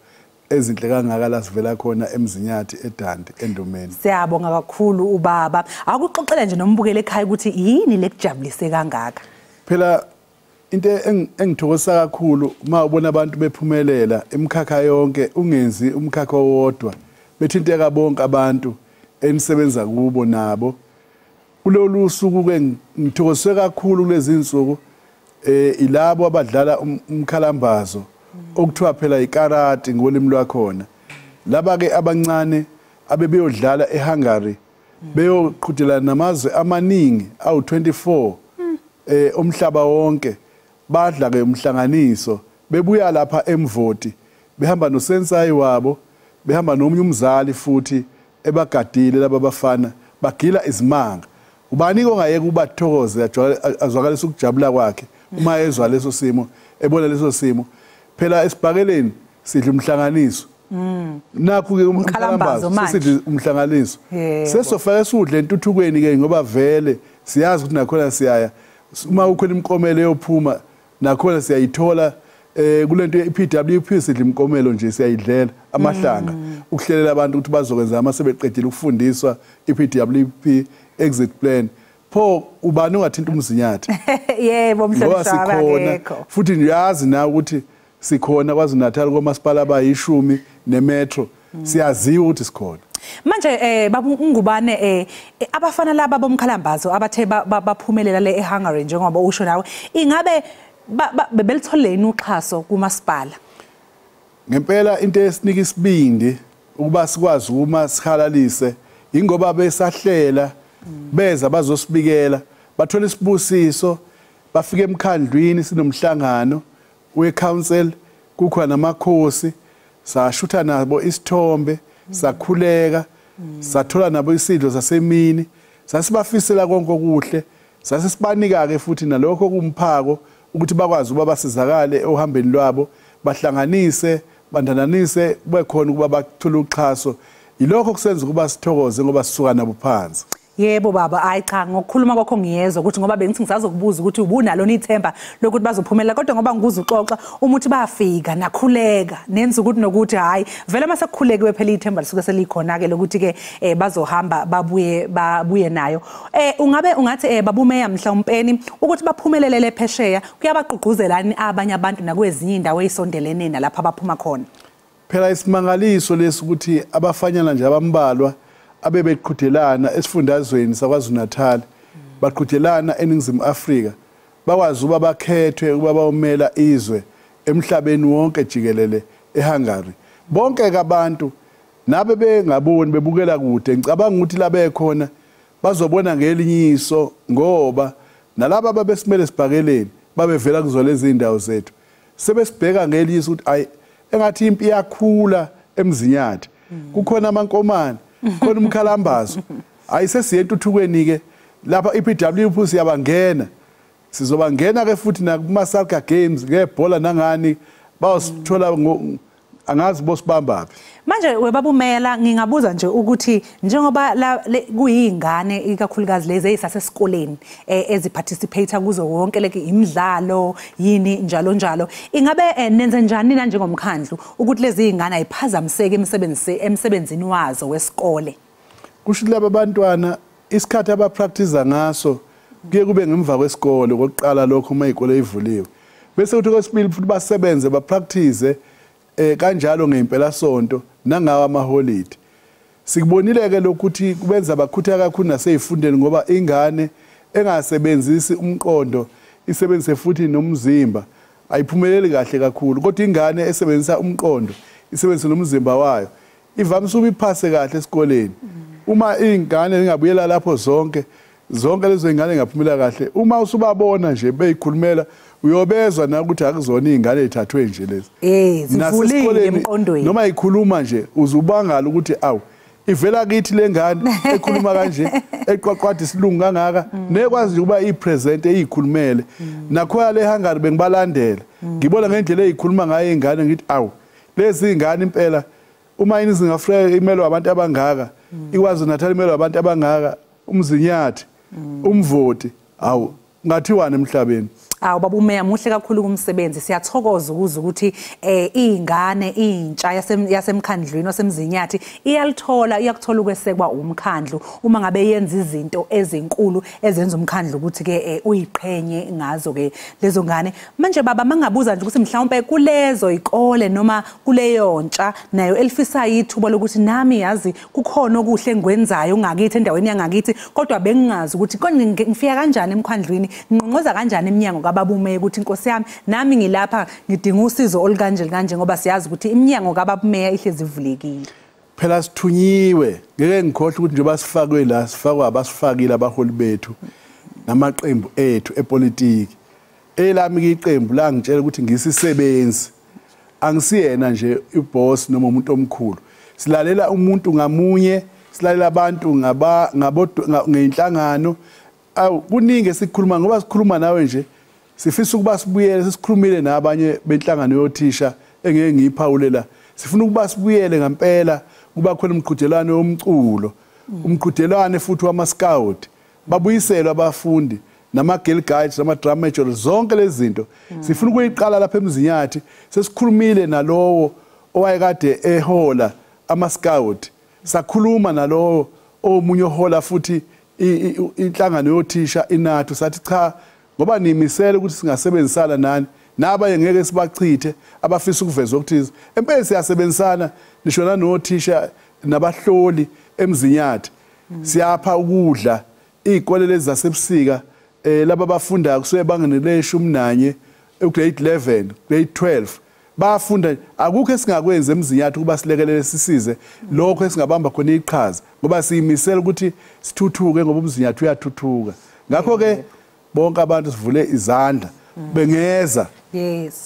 S5: ezinhle kangaka la sivela khona emzinyathi eDandi endomeni.
S1: Siyabonga kakhulu ubaba. Akuxoxela nje nombukele ekhaya ukuthi yini lekujabulise kangaka.
S5: Phela into engithokozisa kakhulu uma ubona abantu bephumelela emkhakha yonke ungenzi umkhakha owodwa bethinteka bonke abantu enisebenza kubo nabo. Kulolu suku ke ngithokozise kakhulu kulezi insuku ilabo abadlala umkhalambazo okuthiwa phela ikarati ngolimi lwakhona. Laba ke abancane abebeyodlala eHungary beyoqhudelana namazwe amaningi awu24 omhlaba wonke badla ke umhlanganiso bebuya lapha eMvoti behamba nosensayi wabo behamba nomunye umzali futhi ebagadile laba bafana bagila izimanga. Ubani ongayeka ubathokoze azwakalisa ukujabula kwakhe uma ezwa leso simo ebona leso simo. Phela esibhakeleni sidla umhlanganiso nakho ke umkhalambazo sidla umhlanganiso sesofaka sudle entuthukweni ke ngoba vele siyazi ukuthi nakhona siyaya uma ukhona imikomelo yophuma nakhona siyayithola kulento iPWP sidla imikomelo nje siyayidlela amahlanga ukuhlelela abantu ukuthi bazokwenza ama sebeqedile ukufundiswa iPWP exit plan pho ubani ongathinta umzinyathi.
S1: Yebo mhlonishwa
S5: akekho futhi niyazi na ukuthi sikhona kwaZulu-Natal komasipala abayishumi nemetro siyaziwa ukuthi sikhona.
S1: Manje baba ungubane abafana laba bomkhalambazo abathe baphumelela le eHungary njengoba usho nawe ingabe belitholeni uxhaso kumasipala?
S5: Ngempela into esinika isibindi ukuba sikwazi uma sihalalise ingoba besahlela beza bazosibikela bathola isibusiso bafike emkhandlwini sinomhlangano we-council kukhona namakhosi sashutha nabo isithombe sakhuleka sathola nabo isidlo sasemini sasibafisela konke okuhle sasisibanika ke futhi nalokho kumphako ukuthi bakwazi ukuba basizakale ohambeni lwabo bahlanganise bandananise bekhona ukuba bathola uxhaso ilokho kusenza ukuba sithokoze ngoba sisuka nabo phansi.
S1: Yebo baba hayi cha ngokukhuluma kwakho ngiyezwa ukuthi ngoba bengithi ngisazokubuza ukuthi ubunalo nithemba lokuthi bazophumelela kodwa ngoba ngikuza uxoxa umuthi bafika nakhuleka nenza ukuthi nokuthi hayi vele mase kukhulekwe phela ithemba lisuke selikhona ke lokuthi ke bazohamba babuye nayo. Ungathi babumeya mhlawumpeni ukuthi baphumelele lephesheya kuyabaqhuquzelani abanye abantu nakwezinye indawo ezisondelene nalapha abaphuma khona.
S5: Phela isimangaliso lesukuthi abafanyana nje abambalwa abebeqhudelana esifundazweni saKwaZulu-Natal baqhudelana eNingizimu Afrika bakwazi ukuba bakhethwe ukuba bawumela izwe emhlabeni wonke jikelele eHungary. Bonke abantu nabe bengaboni bebukela kude ngicabanga ukuthi la bekhona bazobona ngelinyiso ngoba nalabo ababesimele sibhakeleni babevela kuzo lezi indawo zethu sebesibheka ngelinyiso ukuthi ayi engathi impi yakhula emzinyathi kukhona amankomane khona umkhalambazo ayisesiye entuthukweni ke lapha iPWP siyabangena sizobangena ke futhi nakumaSalka Games ngebhola nangani bawusithola angazi bosibamba.
S1: Manje webabumela ngingabuza nje ukuthi njengoba kuyingane ikakhulukazi lezi ezisasesikoleni eziparticipate kuzo wonke leke imidlalo yini njalo njalo ingabe nenze njani na njengomkhandlu ukuthi lezi ingane ayiphazamiseke emsebenzini wazo wesikole?
S5: Kusho laba bantwana isikhathi abapractice ngaso kuye kube ngemva kwesikole kokuqala lokho uma izikole ivuliwe bese kuthi kwesibili futhi basebenze bapractice kanjalo ngempela sonto nangawa amaholide. Sikubonile ke lokuthi kubenza bakhutha kakhulu naseyifundeni ngoba ingane engasebenzisi umqondo isebenzise futhi nomzimba ayiphumeleli kahle kakhulu kodwa ingane esebenzisa umqondo isebenzise nomzimba wayo ivamise ukuphase kahle esikoleni. Uma ingane ingabuyela lapho zonke lezo ingane engaphumelela kahle uma usubabona nje beyikhulumela uyobezwa na ukuthi akuzona izingane ezithathwe nje lezi
S1: zivulile emqondweni
S5: noma ikhuluma nje uzubangala ukuthi awu ivela kithi lengane ekhuluma kanje eqwaqwada isilungu kangaka nekwazi ukuba ipresent eyikhulumele nakho le Hungary bengibalandela ngibona ngendlela eyikhuluma ngayo ingane ngithi awu lezi ingane impela uma iNingizimu Afrika imelwe abantu abangaka ikwazi Natal imelwe abantu abangaka umzinyathi umvoti awu ngathiwane emhlabeni.
S1: Awu baba umeya muhle kakhulu kumsebenzi siyathokoza ukuza ukuthi izingane intsha yasemkhandlweni wasemzinyathi iyakuthola ukwesekwa umkhandlu uma ngabe yenza izinto ezinkulu ezenza umkhandlu ukuthi ke uyiqhenye ngazo ke lezo ngane. Manje baba mangabuza nje ukuthi mhlawumbe kulezo ikole noma kuleyo ntsha nayo elifisa ithuba lokuthi nami yazi kukhona okuhle engikwenzayo ungakithi endaweni yangakithi kodwa bengingazi ukuthi konke ngifika kanjani emkhandlweni nginqonqoza kanjani eminyango kababumeya ukuthi inkosi yami nami ngilapha ngidinga usizo olukanje ngoba siyazi ukuthi iminyango kababumeya ihlezi ivulekile.
S5: Phela sithunyiwe ngeke ngikhohle ukuthi nje basifakwe la sifakwa abasifakile abaholi bethu namaqembu ethu epolitiki. Elami iqembu la ngitshela ukuthi ngisisebenzi angisiyena nje iboss noma umuntu omkhulu. Silalela umuntu ngamunye, silalela abantu ngeinhlangano. Kuningi esikhuluma ngoba sikhuluma nawe nje sifisa ukuba sibuyele sesikhulumile nabanye benhlangano yothisha engeke ngiyiphawulela sifuna ukuba sibuyele ngempela kuba khona umqhudelwano womculo umqhudelwano futhi wama scout babuyiselwe abafundi nama girl guides nama drum major zonke lezi zinto sifuna ukuyiqala lapha emzinyathi sesikhulumile nalowo owayekade ehola ama scout sakhuluma nalowo omunye ohola futhi inhlangano yothisha inathu sathi cha ngoba nimisela ukuthi singasebenzisana nani nabaye ngeke sibachithe abafisa ukuveza ukuthi empela siyasebenzisana nishona nothisha nabahloli emzinyathi siyapha ukudla izikole lezi zasebusika laba bafunda kusuke bangenelesha umnanye grade 11 grade 12 bafunda akukho esingakwenza emzinyathi kuba silekelele sisize lokho esingabamba khona iqhaza ngoba siyimisela ukuthi sithuthuke ngoba umzinyathi uyathuthuka ngakho ke bonke abantu sivule izandla bengeza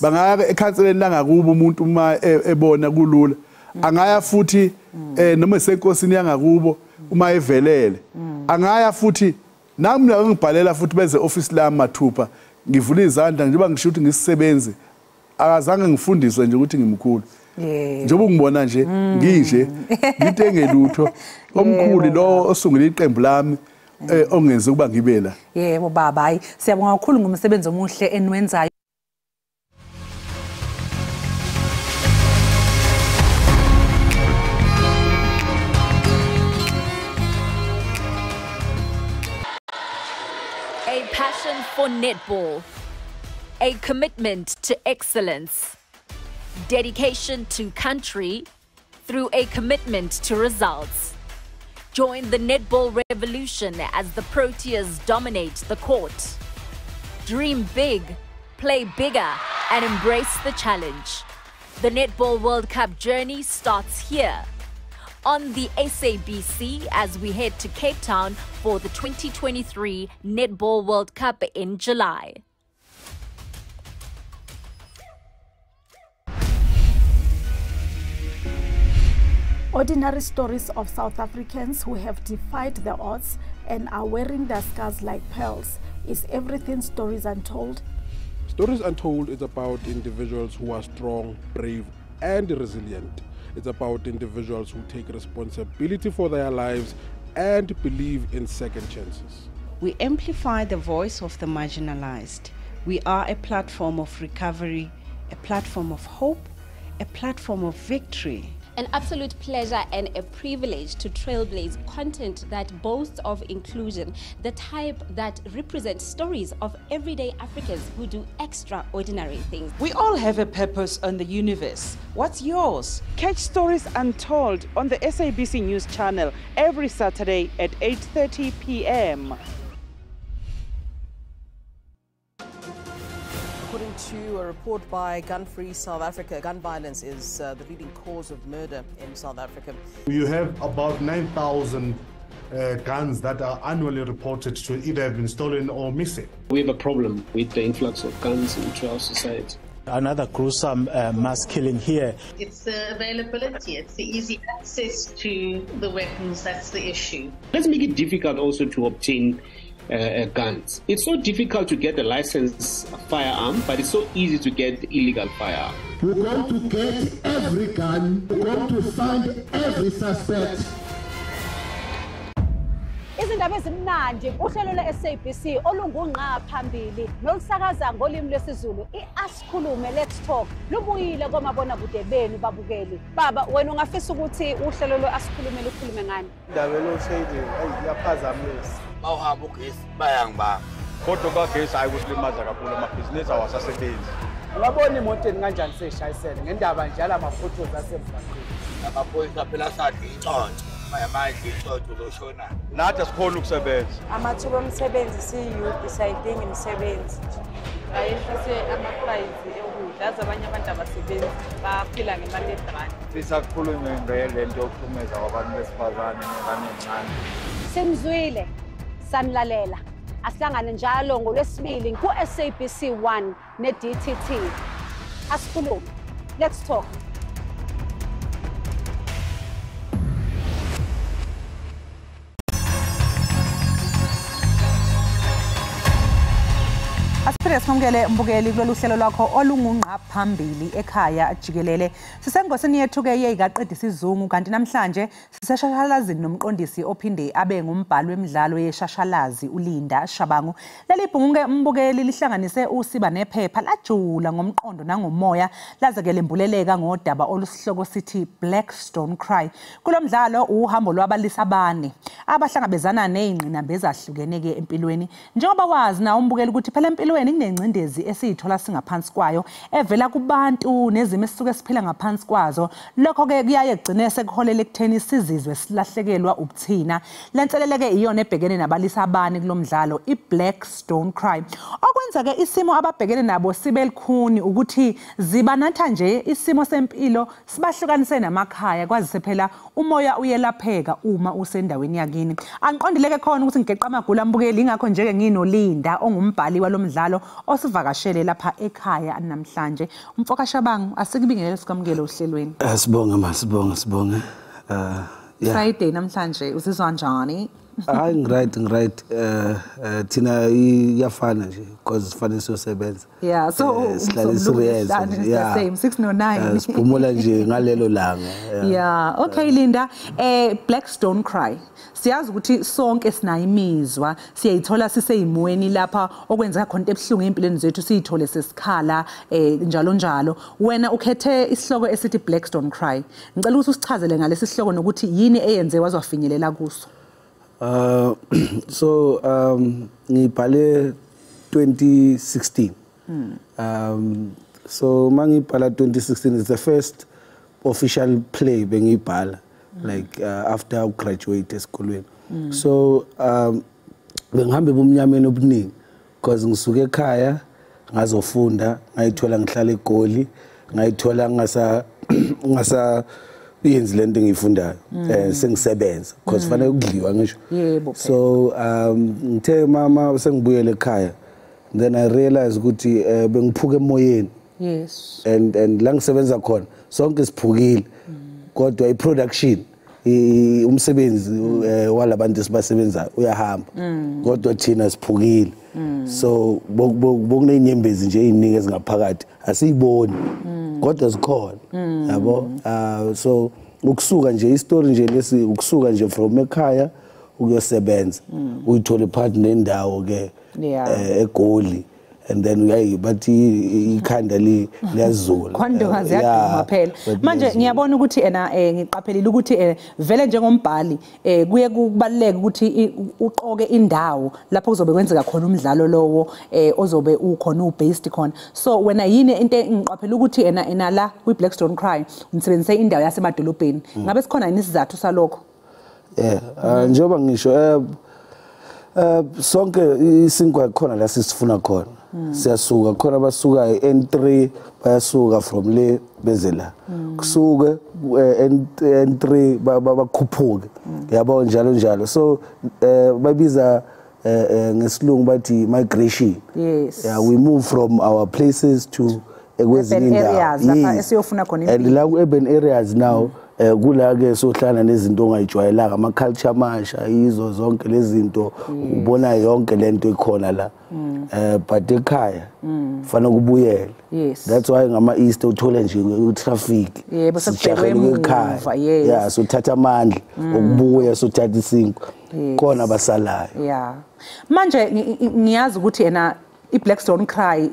S5: bangaya ekhanseleni langakubo umuntu uma ebona kulula angaya futhi noma esenkosini yangakubo uma evelele angaya futhi nami ngibhalela futhi beze office lami mathupha ngivula izandla njengoba ngisho ukuthi ngisisebenzi akazange ngifundiswe nje ukuthi ngimkhulu njengoba ngibona nje nginje ngitenge lutho omkhulu lo osungula iqembu lami ongenza ukuba ngibe la.
S1: Yebo baba hayi siyabonga kakhulu ngomsebenzi omuhle enwenzayo.
S7: A passion for netball, a commitment to excellence, dedication to country through a commitment to results. Join the netball revolution as the Proteas dominate the court. Dream big, play bigger, and embrace the challenge. The Netball World Cup journey starts here on the SABC as we head to Cape Town for the 2023 Netball World Cup in July.
S8: Ordinary stories of South Africans who have defied the odds and are wearing their scars like pearls. Is everything Stories Untold?
S9: Stories Untold is about individuals who are strong, brave, and resilient. It's about individuals who take responsibility for their lives and believe in second chances.
S24: We amplify the voice of the marginalized. We are a platform of recovery, a platform of hope, a platform of victory.
S25: An absolute pleasure and a privilege to trailblaze content that boasts of inclusion, the type that represents stories of everyday Africans who do extraordinary things.
S26: We all have a purpose on the universe. What's yours? Catch Stories Untold on the SABC News channel every Saturday at 8:30 p.m.
S27: According to a report by Gun Free South Africa, gun violence is the leading cause of murder in South Africa.
S28: You have about 9,000 guns that are annually reported to either have been stolen or missing.
S29: We have a problem with the influx of guns into our society.
S30: Another gruesome mass killing here.
S31: It's the availability, it's the easy access to the weapons that's the issue.
S29: Let's make it difficult also to obtain guns. It's so difficult to get a licensed firearm, but it's so easy to get the illegal firearm.
S10: We're going to get every gun, we're going to find every suspect.
S11: Izindaba ezimnandi uhlelo lwe-SABC olungunqa phambili nolusakaza ngolimi lwesiZulu iAsikhulume Let's Talk lubuyile komabonakude benu babukeli. Baba, wena ungafisa ukuthi uhlelo lwe-Asikhulume lukhulume ngani?
S12: Indaba lo-shading iyaphazamisa.
S13: Bawuhamba ugesi bayangibamba.
S12: Kodwa kagesi ayikulimaza kakhulu amabhizinisi awasasebenzi.
S14: Ungabona imotweni kanjani seshayisene ngendaba njalo amaphotos asemgwaqeni.
S13: Amaphoyisa phela sathi iconco. Manje iconco uzoshona.
S12: Nathi asikhona ukusebenza.
S15: Amathuba omsebenzi siyiyouth sayidinga imisebenzi.
S16: Ayehlise ama-price ekudla aze abanye abantu abasebenzi baphila ngemali edrani.
S12: Sisakhulunywe ngale yokuphumeza kwabantu besifazane nengane encane.
S11: Simzwile, sanlalela. Asihlangane njalo ngolwesibili ku-SABC 1 ne-DTT. Asikhulume. Let's talk.
S1: Asiphinde simukele mbukeli kulolu hlelo lwakho olungunqa phambili ekhaya Jikelele. Sisengosini yethu-ke yeyikaqeda isizungu kanti namhlanje siseshashalazini nomqondisi ophinde abe ngumbhali wemidlalo yeshashalazi uLinda Shabangu. Leli bhungu-ke mbukeli lihlanganise usiba nephepha lajula ngomqondo nangomoya laze-ke lembuleleka ngodaba olusihloko sithi Black Stone Cry. Kulo mdlalo uhambo lwabalisa abane abahlangabezana nezingqinamba ezahlukene-ke empilweni. Njengoba wazi na umbukeli ukuthi phela empilweni kunengcindezi esiyithola singaphansi kwayo evela kubantu nezimo esisuke siphila ngaphansi kwazo. Lokho-ke kuyaye kugcine sekuholela ekutheni sizizwe silahlekelwa ubuthina. Lenselele-ke iyona ebhekene nabalisa abane kulo mdlalo iBlack Stone Cry. Okwenza-ke isimo ababhekene nabo sibe likhuni ukuthi zibanatha nje isimo sempilo sibahlukanise namakhaya kwazise phela umoya uyelapheka uma usendaweni yakini. Angiqondile-ke khona ukuthi ngigeqa amagula ambukeli ingakho nje-ke nginoLinda ongumbhali walo mdlalo osivakashele lapha ekhaya namhlanje. Umfoka Shabangu asikubingelele sikwamukele uhlelweni.
S17: Sibonge.
S1: Friday namhlanje uzizwa njani?
S17: Hayi ngiright thina iyafana nje because sifanele siyosebenza.
S1: Yeah, so
S17: serious.
S1: Yeah, same 609.
S17: Siphumula nje ngalelo langa.
S1: Yeah, okay Linda, Black Stone Cry. Siyazi ukuthi sonke sinayo imizwa, siyayithola siseyimweni lapha okwenza khona ebuhlungu empilweni zethu siyithole sesikhala njalo. Wena ukhethe isihloko esithi Black Stone Cry. Ngicela ukuthi usichazele ngalesi sihloko nokuthi yini eyenze wazofinyelela kuso.
S17: So ngibhale 2016. So mangibhala 2016 is the first official play bengibhala like after I graduate esikolweni. So bengihambe bomnyameni obuningi because ngisuke ekhaya ngazofunda ngayithola ngihlala eGoli ngayithola ngasa yenzi lento engiyifundayo sengisebenza because fanele ukudliwa ngisho. So ngithe mama sengibuyele ekhaya then I realized ukuthi bengiphuka emoyeni.
S1: Yes.
S17: And la ngisebenza khona sonke siphukile kodwa iproduction umsebenzi walabantu sibasebenza uyahamba kodwa thina siphukile. So bokunenyembezi nje eziningi ezingaphakathi asiyiboni kodwa zikhona yabo. So ukusuka nje istory nje lesi ukusuka nje from ekhaya ukuyosebenza uyithola partner nendawo ke eGoli and then bathi ikhanda liyazula
S1: kwandonga ziyaduma phela. Manje ngiyabona ukuthi ngiqaphelile ukuthi vele njengombhali kuye kubaluleke ukuthi uqoke indawo lapho kuzobe kwenzeka khona umdlalo lowo ozobe ukhona ubased khona. So wena yini into engiqaphela ukuthi la kwi Black Stone Cry umsebenzise indawo yasemadolobheni ngabe sikhona yini isizathu salokho?
S17: Njengoba ngisho sonke isinkwa khona la sisifuna khona. Siyasuka khona basuka N3 bayasuka from le bezela kusuke N3 bakhuphuke yabo njalo. So babiza ngesilungu bathi migration.
S1: Yes.
S17: Yeah, we move from our places to
S1: urban areas lapha esiyofuna khona
S17: and la urban areas now kula ke sohlala nezinto ongayijwayelanga ama culture amasha izo zonke lezi zinto ubona yonke lento ikhona la but ekhaya fanele kubuyele that's why ngama Easter uthola nje utraffic sijahele ekhaya yeah so thatha amandla okubuya so thatha isinkwa khona basalayo
S1: yeah manje ngiyazi ukuthi ena i-Black Stone Cry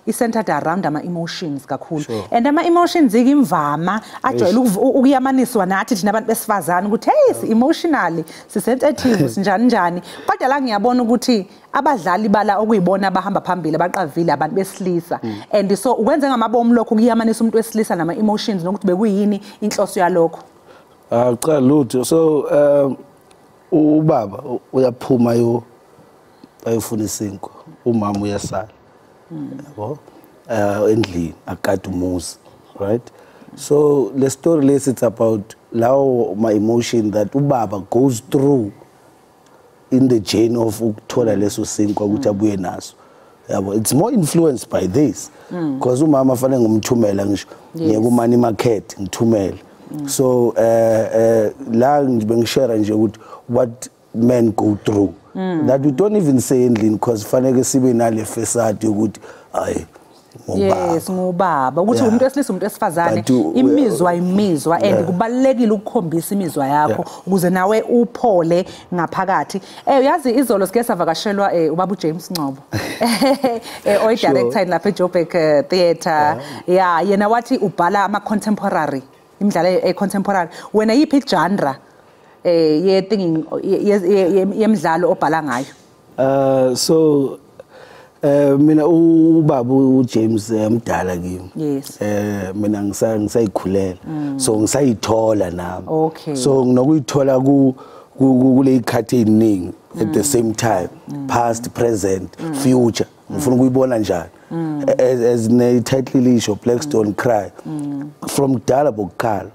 S1: i-centered around ama-emotions kakhulu and ama-emotions imvama ajwayele ukuyamaniswa nathi thina abantu besifazane ukuthi hey si-emotionally si-sensitive sinjani kodwa la ngiyabona ukuthi abadlali bala okuyibona abahamba phambili abaqavile abantu besilisa and so ukwenze ngamabomu lokho kuyamanisa umuntu wesilisa nama-emotions nokuthi bekuyini inhloso yalokho
S17: cha lutho so ubaba uyaphuma ayofuna isinkwa umama uyasala yabo endlini akade umuzi right so the story it's about my emotion that ubaba goes through in the journey of ukuthola leso sinkwa ukuthi abuye naso yabo it's more influenced by this because umama fanele ngumthumela ngisho ngeke umani market ngithumela so la ngibengishare nje ukuthi what men go through that we don't even say endlini because fanele sibe nale facade ukuthi hayi
S1: ngubaba ukuthi umuntu wesilisa umuntu esifazane imizwa and kubalekile ukukhombisa imizwa yakho ukuze nawe uphole ngaphakathi uyazi izolo sike savakashelwa ubaba James Ngcobo oy director lapha eJoburg Theatre yeah yena wathi ubhala ama contemporary imidlalo contemporary wena yiphi genre yemidlalo obhala ngayo
S17: so mina ubaba uJames mdala kimi mina ngisayikhulela so ngisayithola nami so nginokuyithola kule ikhathi eziningi at the same time past present future ngifuna ukuyibona njani as ne title lisho Black Stone Cry from dala bokukhala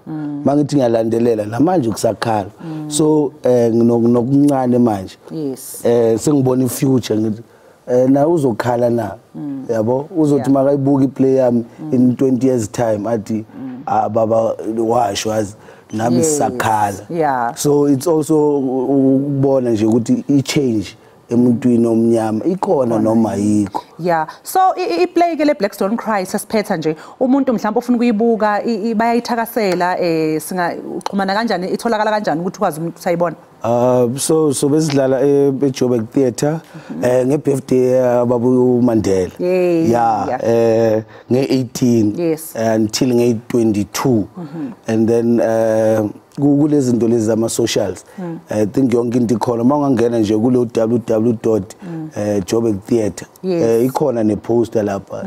S17: mangithi ngiyalandelela namanje ukusakhala so nginokuncane manje sengibona ifuture ngithi na uzokhala na yabo uzothi makayibuka iplay yami in 20 years time athi baba washo as nami sakhala so it's also ukubona nje ukuthi I change emuntwini omnyama ikhona noma yikho
S1: yeah so iplay ke le Black Stone Cry sesiphetha nje umuntu mhlawumbe ufuna ukuyibuka bayayithakasela singaxhumana kanjani itholakala kanjani ukuthi ukwazi umuntu usayibona
S17: so besidlala eJoburg Theatre ngebirthday babu Mandela nge-18 until nge-22 and then kulezi zinto lezi zama socials I think yonke into ikhona mawungangena nje kule www.joburg theatre ikhona neposter lapha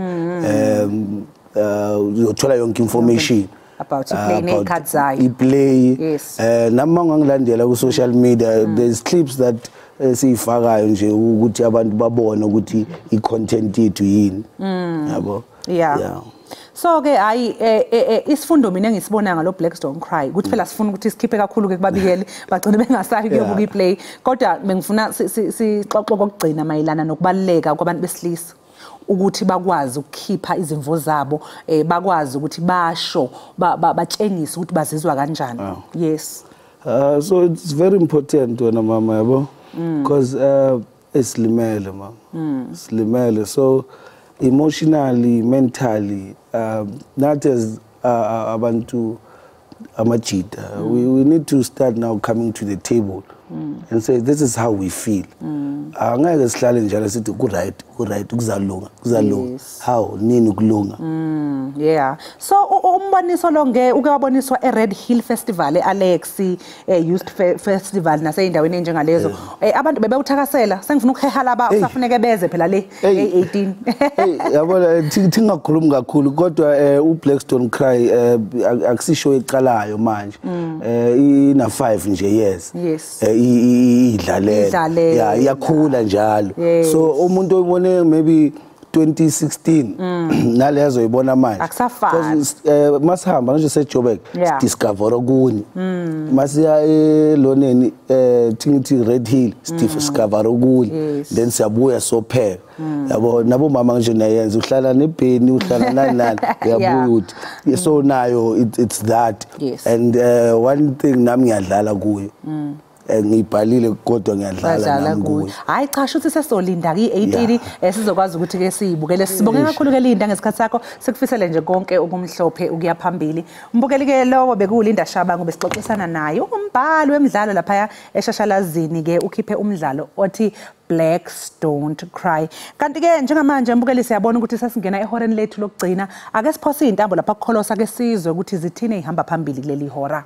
S17: uzothola yonke information
S1: about iplay necards zayo
S17: iplay nami ngangilandela ku social media there's clips that siyifakayo nje ukuthi abantu babone ukuthi icontent yethu yini yabo
S1: yeah so ke hayi isifundo mina ngisibona ngalo Black Stone Cry ukuthi phela sifuna ukuthi sikhiphe kakhulu ke kubabikeli bagcine bengasayi kuyobuka iplay kodwa bengifuna sixoxe kokugcina mayelana nokubaleka kwabantu besilisa ukuthi bakwazi ukukhipha izimvo zabo bakwazi ukuthi basho batshengise ukuthi bazizwa kanjani yes
S17: so it's very important wena mama yabo because esilimele mama silimele so emotionally mentally not as abantu amajita we need to start now coming to the table and say this is how we feel angeke sihlale njalo sithi ku right kuzalunga how nini ukulunga
S1: yeah so umboniso lo ngeke uke waboniswa eRed Hill Festival eAlex Youth Festival naseyindaweni enjengalezo abantu bebewuthakasela sengifuna ukuheha laba usafuneke beze phela le 18
S17: yabona thingakhuluma kakhulu kodwa uBlack Stone Cry akusisho eqalayo manje ina 5 nje yes idlalela iyakhula njalo so umuntu oyibone maybe 2016 nalezo ibona manje
S1: akusafani
S17: masihamba nje seJoburg discover okunye masiya eloneni thingithi Red Hill discover okunye then siyabuya sopheka yabo nabo mama nje nayenza uhlala nebheni uhlala nani uyabuya uthi so nayo it's that and one thing nami ngiyadlala kuyo ngibhalile kodwa ngiyadlala nami kuyo
S1: hayi cha shuthi sesolinda ki-18 sizokwazi ukuthi ke sibukele sibonge kakhulu ke Linda ngesikhathi sakho sikufisele nje konke okumhlophe ukuya phambili umbukeli ke lowo bekulinda Shabangu besixoxisana naye umbhalo wemidlalo lapha eshashalazini ke ukhiphe umdlalo othi Blacks Don't Cry. Kanti ke njengamanje mbukeli siyabona ukuthi sasingena ehoreni lethu lokugcina ake siphose intambo lapha kukholosa ke sizwe ukuthi zithini ihamba phambili kuleli hora.